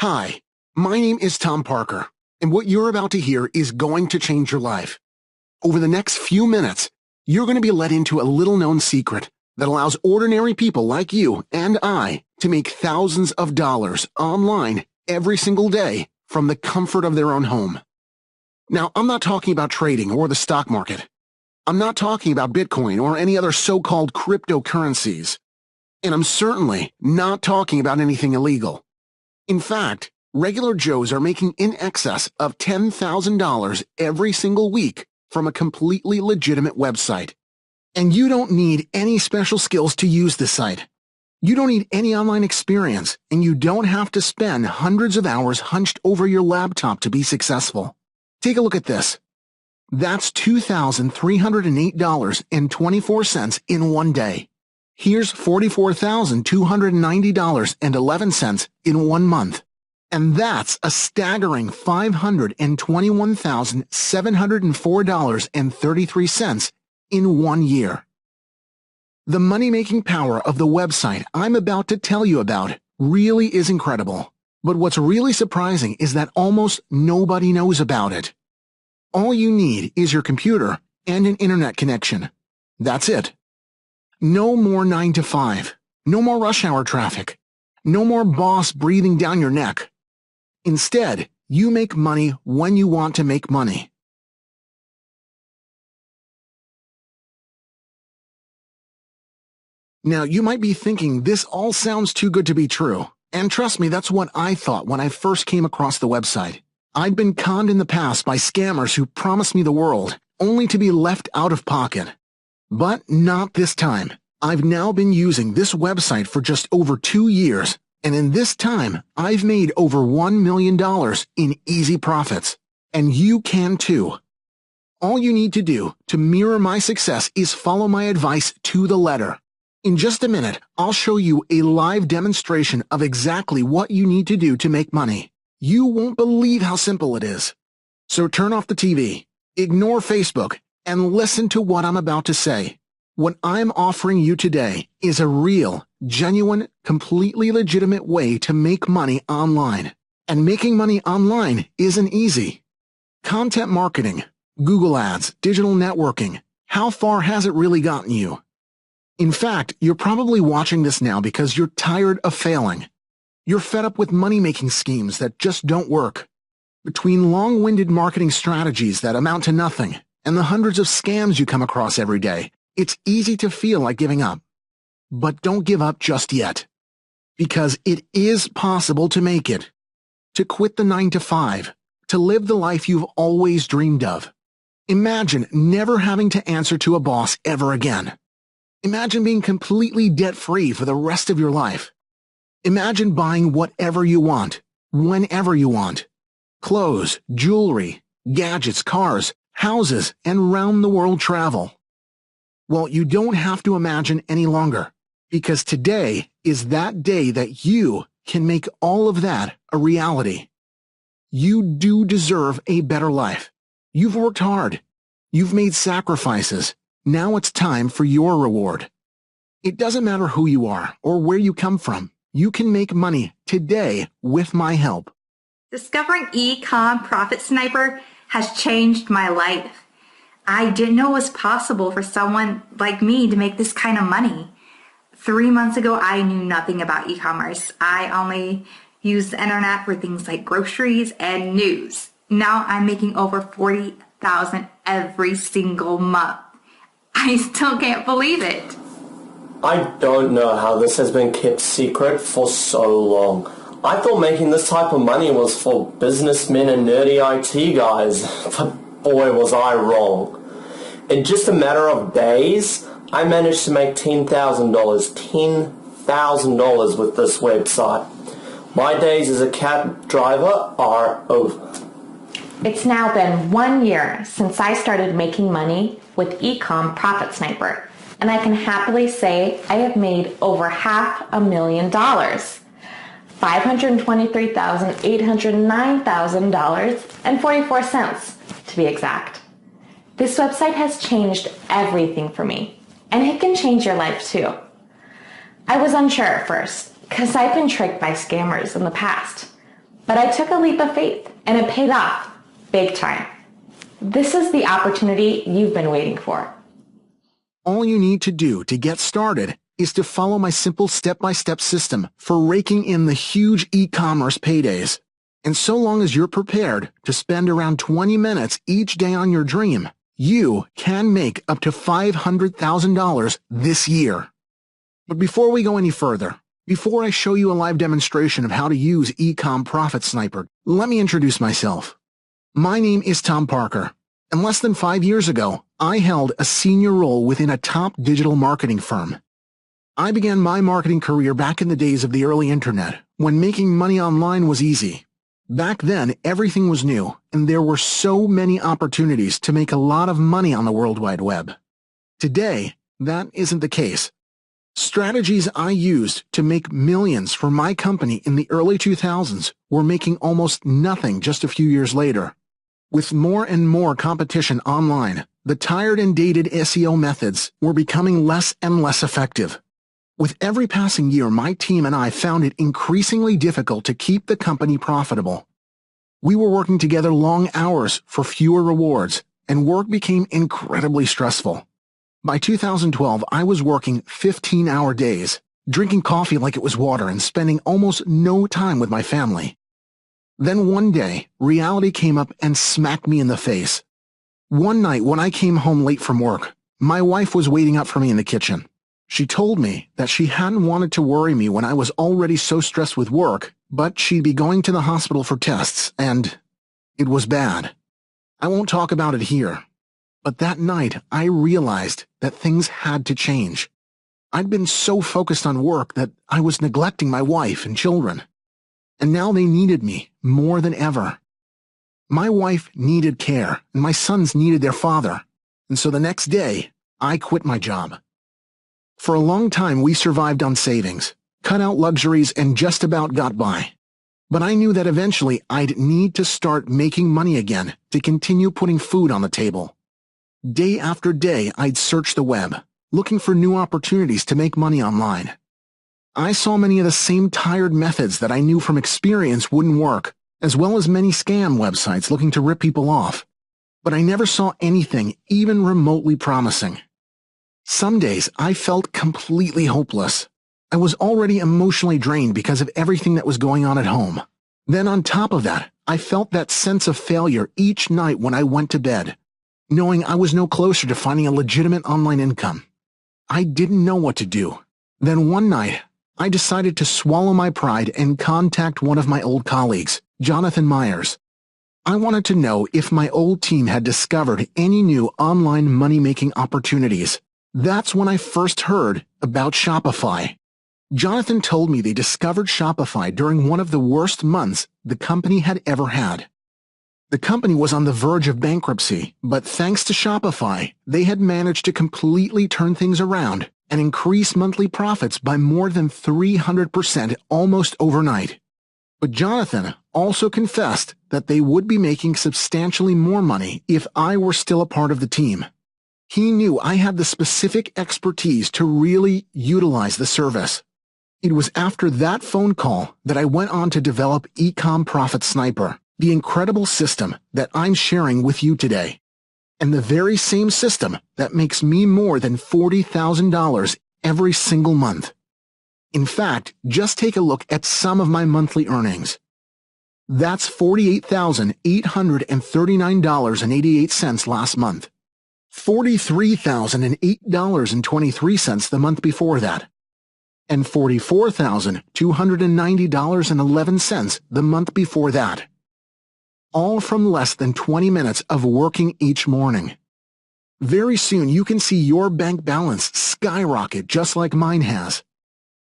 Hi, my name is Tom Parker, and what you're about to hear is going to change your life. Over the next few minutes, you're going to be led into a little-known secret that allows ordinary people like you and I to make thousands of dollars online every single day from the comfort of their own home. Now, I'm not talking about trading or the stock market. I'm not talking about Bitcoin or any other so-called cryptocurrencies. And I'm certainly not talking about anything illegal. In fact, regular Joes are making in excess of $10,000 every single week from a completely legitimate website. And you don't need any special skills to use the site. You don't need any online experience, and you don't have to spend hundreds of hours hunched over your laptop to be successful. Take a look at this. That's $2,308.24 in one day. Here's $44,290.11 in 1 month. And that's a staggering $521,704.33 in 1 year. The money-making power of the website I'm about to tell you about really is incredible. But what's really surprising is that almost nobody knows about it. All you need is your computer and an internet connection. That's it. No more 9 to 5. No more rush hour traffic. No more boss breathing down your neck. Instead, you make money when you want to make money. Now, you might be thinking this all sounds too good to be true. And trust me, that's what I thought when I first came across the website. I'd been conned in the past by scammers who promised me the world, only to be left out of pocket. But not this time. I've now been using this website for just over 2 years, and in this time, I've made over $1 million in easy profits. And you can too. All you need to do to mirror my success is follow my advice to the letter. In just a minute, I'll show you a live demonstration of exactly what you need to do to make money. You won't believe how simple it is. So turn off the TV, ignore Facebook, and listen to what I'm about to say. What I'm offering you today is a real, genuine, completely legitimate way to make money online. And making money online isn't easy. Content marketing, Google Ads, digital networking, how far has it really gotten you? In fact, you're probably watching this now because you're tired of failing. You're fed up with money-making schemes that just don't work. Between long-winded marketing strategies that amount to nothing and the hundreds of scams you come across every day, it's easy to feel like giving up. But don't give up just yet. Because it is possible to make it. To quit the 9 to 5. To live the life you've always dreamed of. Imagine never having to answer to a boss ever again. Imagine being completely debt-free for the rest of your life. Imagine buying whatever you want, whenever you want. Clothes, jewelry, gadgets, cars, houses, and round-the-world travel. Well, you don't have to imagine any longer, because today is that day that you can make all of that a reality. You do deserve a better life. You've worked hard. You've made sacrifices. Now it's time for your reward. It doesn't matter who you are or where you come from. You can make money today with my help. Discovering Ecom Profit Sniper has changed my life. I didn't know it was possible for someone like me to make this kind of money. 3 months ago, I knew nothing about e-commerce. I only used the internet for things like groceries and news. Now I'm making over $40,000 every single month. I still can't believe it. I don't know how this has been kept secret for so long. I thought making this type of money was for businessmen and nerdy IT guys, but boy was I wrong. In just a matter of days, I managed to make $10,000 with this website. My days as a cab driver are over. It's now been 1 year since I started making money with Ecom Profit Sniper, and I can happily say I have made over $500,000. $523,809.44 to be exact. This website has changed everything for me, and it can change your life too. I was unsure at first, because I've been tricked by scammers in the past. But I took a leap of faith, and it paid off big time. This is the opportunity you've been waiting for. All you need to do to get started is to follow my simple step-by-step system for raking in the huge e-commerce paydays. And so long as you're prepared to spend around 20 minutes each day on your dream, you can make up to $500,000 this year. But before we go any further, before I show you a live demonstration of how to use Ecom Profit Sniper, let me introduce myself. My name is Tom Parker, and less than 5 years ago, I held a senior role within a top digital marketing firm. I began my marketing career back in the days of the early internet, when making money online was easy. Back then, everything was new, and there were so many opportunities to make a lot of money on the World Wide Web. Today, that isn't the case. Strategies I used to make millions for my company in the early 2000s were making almost nothing just a few years later. With more and more competition online, the tired and dated SEO methods were becoming less and less effective. With every passing year, my team and I found it increasingly difficult to keep the company profitable. We were working together long hours for fewer rewards, and work became incredibly stressful. By 2012, I was working 15-hour days, drinking coffee like it was water, and spending almost no time with my family. Then one day, reality came up and smacked me in the face. One night when I came home late from work, my wife was waiting up for me in the kitchen. She told me that she hadn't wanted to worry me when I was already so stressed with work, but she'd be going to the hospital for tests, and it was bad. I won't talk about it here, but that night I realized that things had to change. I'd been so focused on work that I was neglecting my wife and children, and now they needed me more than ever. My wife needed care, and my sons needed their father, and so the next day, I quit my job. For a long time, we survived on savings, cut out luxuries, and just about got by. But I knew that eventually I'd need to start making money again to continue putting food on the table. Day after day, I'd search the web, looking for new opportunities to make money online. I saw many of the same tired methods that I knew from experience wouldn't work, as well as many scam websites looking to rip people off. But I never saw anything even remotely promising. Some days I felt completely hopeless. I was already emotionally drained because of everything that was going on at home. Then on top of that, I felt that sense of failure each night when I went to bed, knowing I was no closer to finding a legitimate online income. I didn't know what to do. Then one night, I decided to swallow my pride and contact one of my old colleagues, Jonathan Myers. I wanted to know if my old team had discovered any new online money-making opportunities. That's when I first heard about Shopify. Jonathan told me they discovered Shopify during one of the worst months the company had ever had. The company was on the verge of bankruptcy, but thanks to Shopify, they had managed to completely turn things around and increase monthly profits by more than 300% almost overnight. But Jonathan also confessed that they would be making substantially more money if I were still a part of the team. He knew I had the specific expertise to really utilize the service. It was after that phone call that I went on to develop Ecom Profit Sniper, the incredible system that I'm sharing with you today, and the very same system that makes me more than $40,000 every single month. In fact, just take a look at some of my monthly earnings. That's $48,839.88 last month. $43,008.23 the month before that, and $44,290.11 the month before that. All from less than 20 minutes of working each morning. Very soon you can see your bank balance skyrocket just like mine has.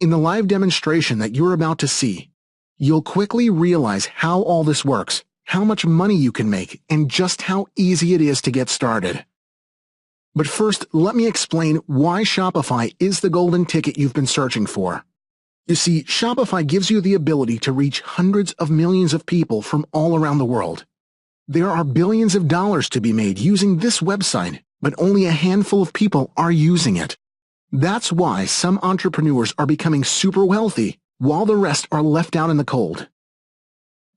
In the live demonstration that you're about to see, you'll quickly realize how all this works, how much money you can make, and just how easy it is to get started. But first, let me explain why Shopify is the golden ticket you've been searching for. You see, Shopify gives you the ability to reach hundreds of millions of people from all around the world. There are billions of dollars to be made using this website, but only a handful of people are using it. That's why some entrepreneurs are becoming super wealthy, while the rest are left out in the cold.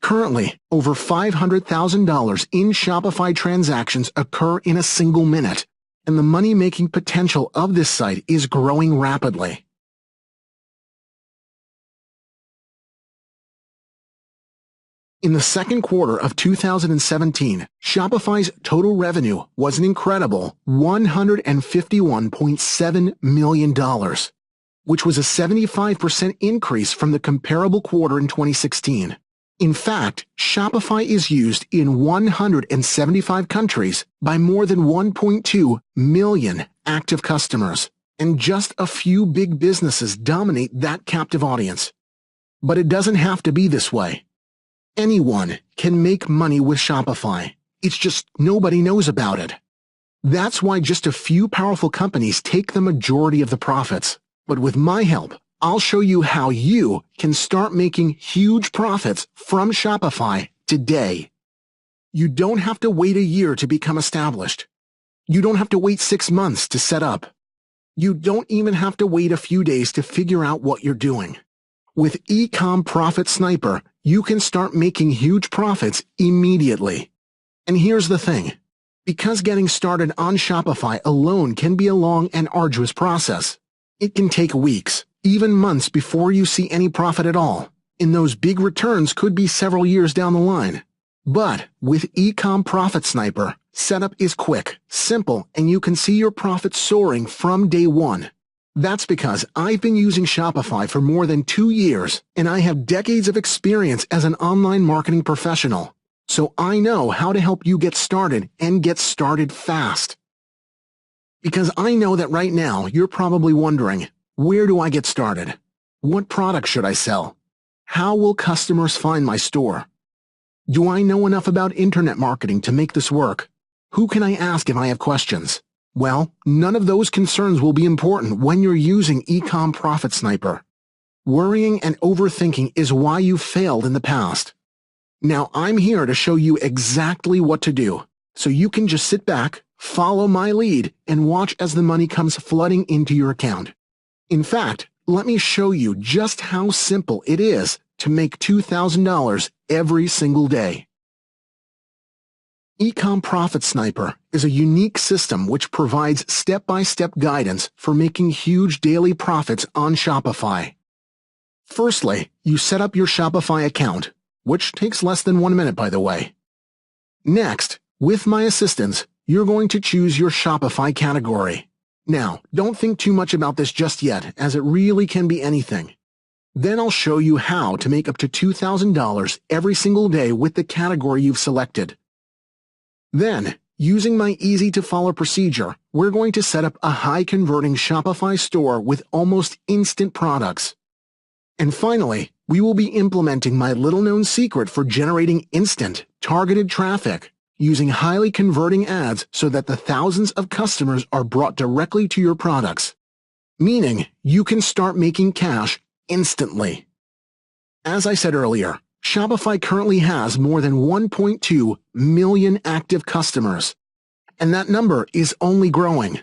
Currently, over $500,000 in Shopify transactions occur in a single minute, and the money-making potential of this site is growing rapidly. In the second quarter of 2017, Shopify's total revenue was an incredible $151.7 million, which was a 75% increase from the comparable quarter in 2016. In fact, Shopify is used in 175 countries by more than 1.2 million active customers, and just a few big businesses dominate that captive audience. But it doesn't have to be this way. Anyone can make money with Shopify. It's just nobody knows about it. That's why just a few powerful companies take the majority of the profits. But with my help, I'll show you how you can start making huge profits from Shopify today. You don't have to wait a year to become established. You don't have to wait 6 months to set up. You don't even have to wait a few days to figure out what you're doing. With Ecom Profit Sniper, you can start making huge profits immediately. And here's the thing. Because getting started on Shopify alone can be a long and arduous process. It can take weeks, even months before you see any profit at all, and those big returns could be several years down the line. But with Ecom Profit Sniper, setup is quick, simple, and you can see your profits soaring from day one. That's because I've been using Shopify for more than 2 years, and I have decades of experience as an online marketing professional. So I know how to help you get started and get started fast. Because I know that right now you're probably wondering, where do I get started? What product should I sell? How will customers find my store? Do I know enough about internet marketing to make this work? Who can I ask if I have questions? Well, none of those concerns will be important when you're using Ecom Profit Sniper. Worrying and overthinking is why you failed in the past. Now I'm here to show you exactly what to do, so you can just sit back, follow my lead, and watch as the money comes flooding into your account. In fact, let me show you just how simple it is to make $2,000 every single day. Ecom Profit Sniper is a unique system which provides step-by-step guidance for making huge daily profits on Shopify. Firstly, you set up your Shopify account, which takes less than 1 minute, by the way. Next, with my assistance, you're going to choose your Shopify category. Now, don't think too much about this just yet, as it really can be anything. Then I'll show you how to make up to $2,000 every single day with the category you've selected. Then, using my easy-to-follow procedure, we're going to set up a high-converting Shopify store with almost instant products. And finally, we will be implementing my little-known secret for generating instant, targeted traffic, using highly converting ads so that the thousands of customers are brought directly to your products. Meaning, you can start making cash instantly. As I said earlier, Shopify currently has more than 1.2 million active customers, and that number is only growing.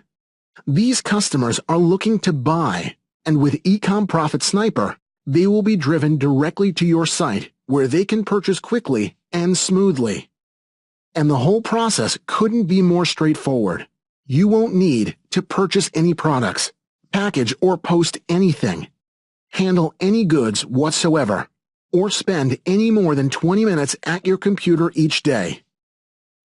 These customers are looking to buy, and with Ecom Profit Sniper, they will be driven directly to your site where they can purchase quickly and smoothly. And the whole process couldn't be more straightforward. You won't need to purchase any products, package or post anything, handle any goods whatsoever, or spend any more than 20 minutes at your computer each day.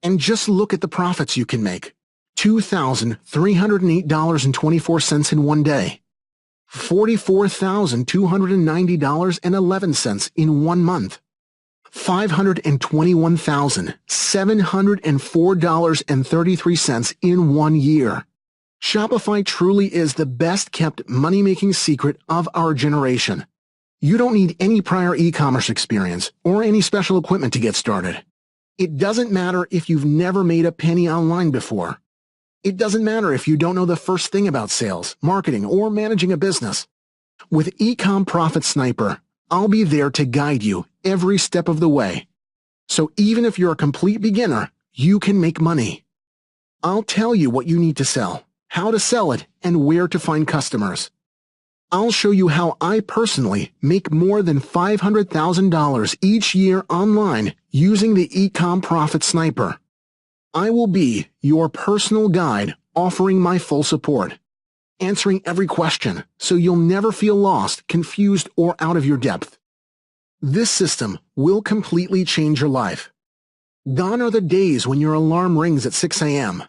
And just look at the profits you can make. $2,308.24 in 1 day. $44,290.11 in 1 month. $521,704.33 in 1 year. Shopify truly is the best-kept money-making secret of our generation. You don't need any prior e-commerce experience or any special equipment to get started. It doesn't matter if you've never made a penny online before. It doesn't matter if you don't know the first thing about sales, marketing, or managing a business. With Ecom Profit Sniper, I'll be there to guide you every step of the way. So even if you're a complete beginner, you can make money. I'll tell you what you need to sell, how to sell it, and where to find customers. I'll show you how I personally make more than $500,000 each year online using the Ecom Profit Sniper. I will be your personal guide, offering my full support, answering every question so you'll never feel lost, confused, or out of your depth. This system will completely change your life. Gone are the days when your alarm rings at 6 a.m.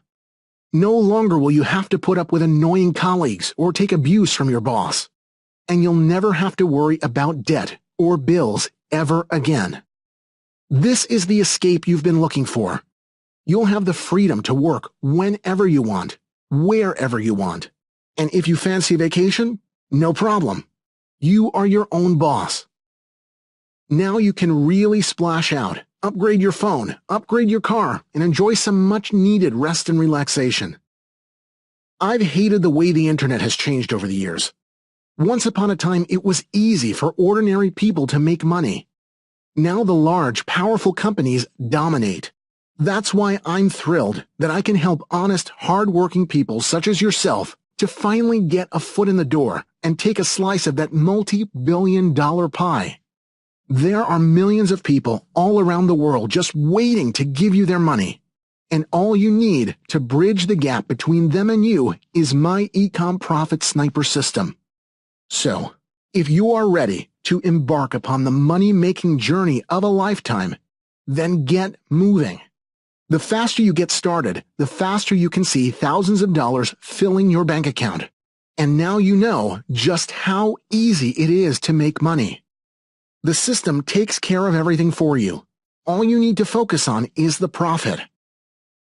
No longer will you have to put up with annoying colleagues or take abuse from your boss. And you'll never have to worry about debt or bills ever again. This is the escape you've been looking for. You'll have the freedom to work whenever you want, wherever you want. And if you fancy vacation, no problem. You are your own boss. Now you can really splash out, upgrade your phone, upgrade your car, and enjoy some much-needed rest and relaxation. I've hated the way the internet has changed over the years. Once upon a time, it was easy for ordinary people to make money. Now the large, powerful companies dominate. That's why I'm thrilled that I can help honest, hard-working people such as yourself to finally get a foot in the door and take a slice of that multi-billion-dollar pie. There are millions of people all around the world just waiting to give you their money. And all you need to bridge the gap between them and you is my Ecom Profit Sniper system. So, if you are ready to embark upon the money-making journey of a lifetime, then get moving. The faster you get started, the faster you can see thousands of dollars filling your bank account. And now you know just how easy it is to make money. The system takes care of everything for you. All you need to focus on is the profit.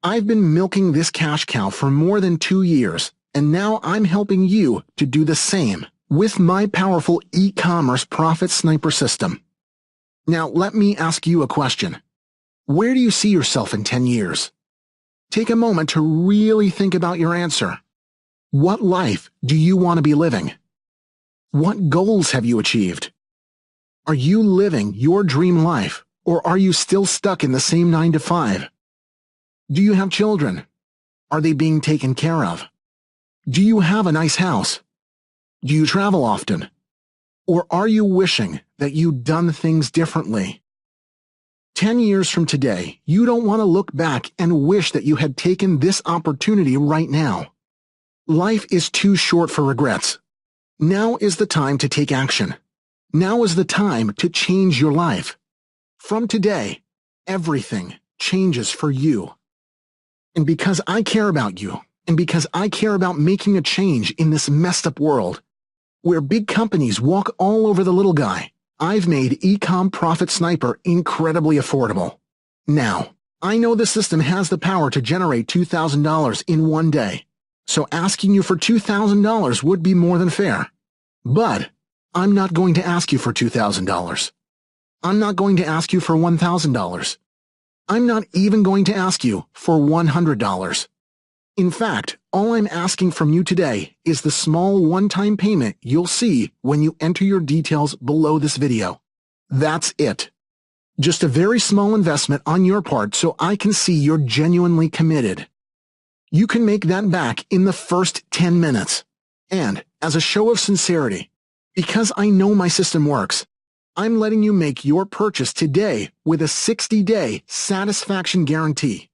I've been milking this cash cow for more than 2 years, and now I'm helping you to do the same with my powerful e-commerce profit sniper system. Now let me ask you a question. Where do you see yourself in 10 years? Take a moment to really think about your answer. What life do you want to be living? What goals have you achieved? Are you living your dream life, or are you still stuck in the same 9 to 5? Do you have children? Are they being taken care of? Do you have a nice house? Do you travel often? Or are you wishing that you'd done things differently? 10 years from today, you don't want to look back and wish that you had taken this opportunity right now. Life is too short for regrets. Now is the time to take action. Now is the time to change your life. From today, everything changes for you. And because I care about you, and because I care about making a change in this messed up world, where big companies walk all over the little guy, I've made Ecom Profit Sniper incredibly affordable. Now, I know the system has the power to generate $2,000 in one day, so asking you for $2,000 would be more than fair. But I'm not going to ask you for $2,000. I'm not going to ask you for $1,000. I'm not even going to ask you for $100. In fact, all I'm asking from you today is the small one-time payment you'll see when you enter your details below this video. That's it. Just a very small investment on your part so I can see you're genuinely committed. You can make that back in the first 10 minutes. And as a show of sincerity, because I know my system works, I'm letting you make your purchase today with a 60-day satisfaction guarantee.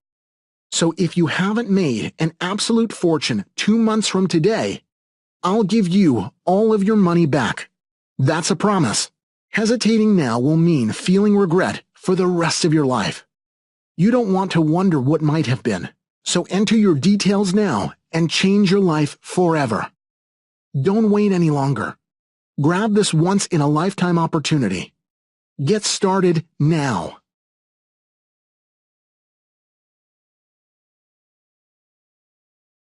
So if you haven't made an absolute fortune 2 months from today, I'll give you all of your money back. That's a promise. Hesitating now will mean feeling regret for the rest of your life. You don't want to wonder what might have been, so enter your details now and change your life forever. Don't wait any longer. Grab this once-in-a-lifetime opportunity. Get started now.